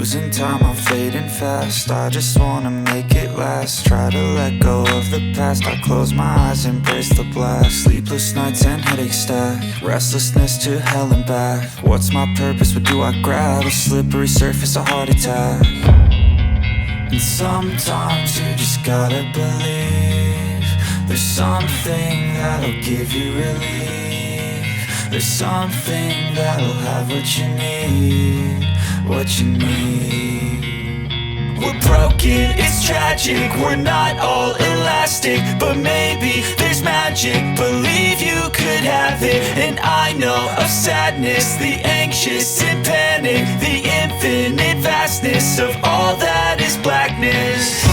Losing time, I'm fading fast. I just wanna make it last. Try to let go of the past. I close my eyes, embrace the blast. Sleepless nights and headache stack. Restlessness to hell and back. What's my purpose, what do I grab? A slippery surface, a heart attack. And sometimes you just gotta believe there's something that'll give you relief. There's something that'll have what you need, what you need. We're broken, it's tragic, we're not all elastic, but maybe there's magic. Believe you could have it. And I know of sadness, the anxious and panic, the infinite vastness of all that is blackness.